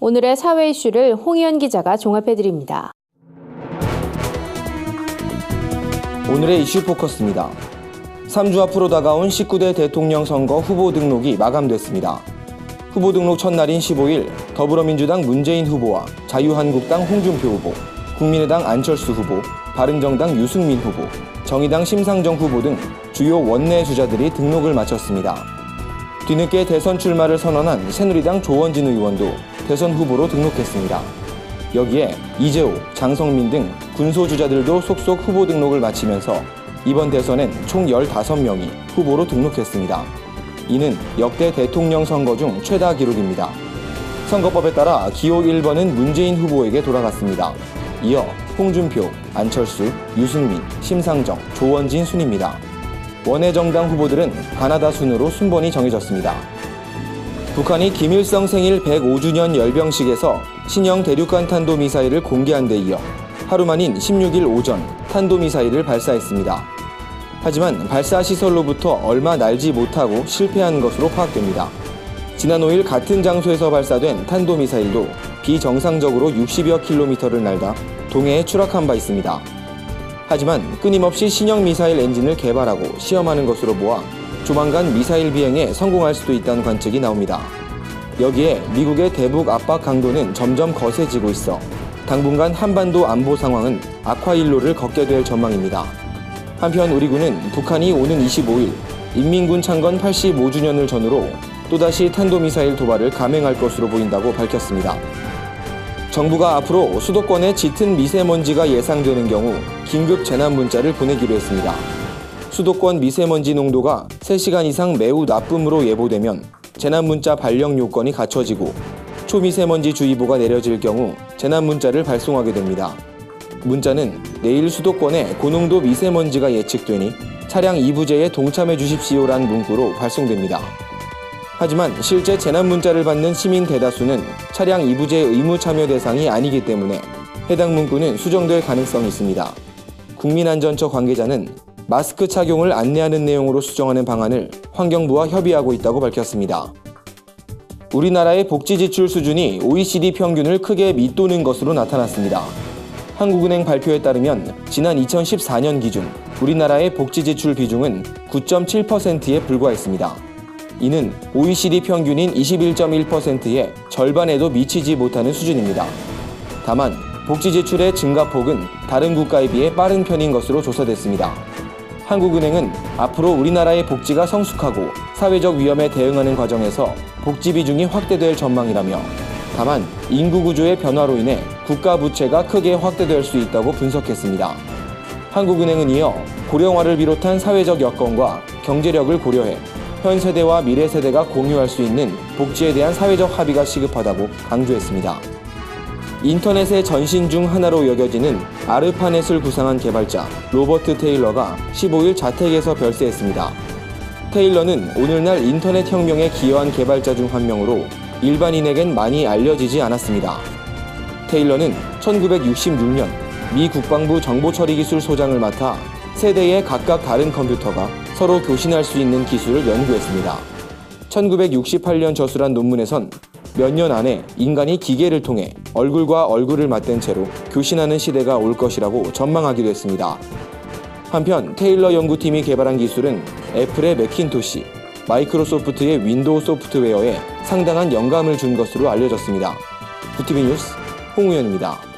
오늘의 사회 이슈를 홍희연 기자가 종합해드립니다. 오늘의 이슈 포커스입니다. 3주 앞으로 다가온 19대 대통령 선거 후보 등록이 마감됐습니다. 후보 등록 첫날인 15일 더불어민주당 문재인 후보와 자유한국당 홍준표 후보, 국민의당 안철수 후보, 바른정당 유승민 후보, 정의당 심상정 후보 등 주요 원내 주자들이 등록을 마쳤습니다. 뒤늦게 대선 출마를 선언한 새누리당 조원진 의원도 대선 후보로 등록했습니다. 여기에 이재호, 장성민 등 군소 주자들도 속속 후보 등록을 마치면서 이번 대선엔 총 15명이 후보로 등록했습니다. 이는 역대 대통령 선거 중 최다 기록입니다. 선거법에 따라 기호 1번은 문재인 후보에게 돌아갔습니다. 이어 홍준표, 안철수, 유승민, 심상정, 조원진 순입니다. 원외 정당 후보들은 가나다 순으로 순번이 정해졌습니다. 북한이 김일성 생일 105주년 열병식에서 신형 대륙간 탄도미사일을 공개한 데 이어 하루 만인 16일 오전 탄도미사일을 발사했습니다. 하지만 발사 시설로부터 얼마 날지 못하고 실패한 것으로 파악됩니다. 지난 5일 같은 장소에서 발사된 탄도미사일도 비정상적으로 60여 킬로미터를 날다 동해에 추락한 바 있습니다. 하지만 끊임없이 신형 미사일 엔진을 개발하고 시험하는 것으로 보아 조만간 미사일 비행에 성공할 수도 있다는 관측이 나옵니다. 여기에 미국의 대북 압박 강도는 점점 거세지고 있어 당분간 한반도 안보 상황은 악화일로를 걷게 될 전망입니다. 한편 우리 군은 북한이 오는 25일 인민군 창건 85주년을 전후로 또다시 탄도미사일 도발을 감행할 것으로 보인다고 밝혔습니다. 정부가 앞으로 수도권에 짙은 미세먼지가 예상되는 경우 긴급 재난 문자를 보내기로 했습니다. 수도권 미세먼지 농도가 3시간 이상 매우 나쁨으로 예보되면 재난 문자 발령 요건이 갖춰지고 초미세먼지 주의보가 내려질 경우 재난 문자를 발송하게 됩니다. 문자는 내일 수도권에 고농도 미세먼지가 예측되니 차량 2부제에 동참해 주십시오란 문구로 발송됩니다. 하지만 실제 재난 문자를 받는 시민 대다수는 차량 2부제 의무 참여 대상이 아니기 때문에 해당 문구는 수정될 가능성이 있습니다. 국민안전처 관계자는 마스크 착용을 안내하는 내용으로 수정하는 방안을 환경부와 협의하고 있다고 밝혔습니다. 우리나라의 복지 지출 수준이 OECD 평균을 크게 밑도는 것으로 나타났습니다. 한국은행 발표에 따르면 지난 2014년 기준 우리나라의 복지 지출 비중은 9.7%에 불과했습니다. 이는 OECD 평균인 21.1%의 절반에도 미치지 못하는 수준입니다. 다만 복지 지출의 증가폭은 다른 국가에 비해 빠른 편인 것으로 조사됐습니다. 한국은행은 앞으로 우리나라의 복지가 성숙하고 사회적 위험에 대응하는 과정에서 복지 비중이 확대될 전망이라며 다만 인구 구조의 변화로 인해 국가 부채가 크게 확대될 수 있다고 분석했습니다. 한국은행은 이어 고령화를 비롯한 사회적 여건과 경제력을 고려해 현 세대와 미래 세대가 공유할 수 있는 복지에 대한 사회적 합의가 시급하다고 강조했습니다. 인터넷의 전신 중 하나로 여겨지는 아르파넷을 구상한 개발자 로버트 테일러가 15일 자택에서 별세했습니다. 테일러는 오늘날 인터넷 혁명에 기여한 개발자 중 한 명으로 일반인에겐 많이 알려지지 않았습니다. 테일러는 1966년 미 국방부 정보처리기술소장을 맡아 세대의 각각 다른 컴퓨터가 서로 교신할 수 있는 기술을 연구했습니다. 1968년 저술한 논문에선 몇 년 안에 인간이 기계를 통해 얼굴과 얼굴을 맞댄 채로 교신하는 시대가 올 것이라고 전망하기도 했습니다. 한편 테일러 연구팀이 개발한 기술은 애플의 매킨토시, 마이크로소프트의 윈도우 소프트웨어에 상당한 영감을 준 것으로 알려졌습니다. 부티비 뉴스 홍우현입니다.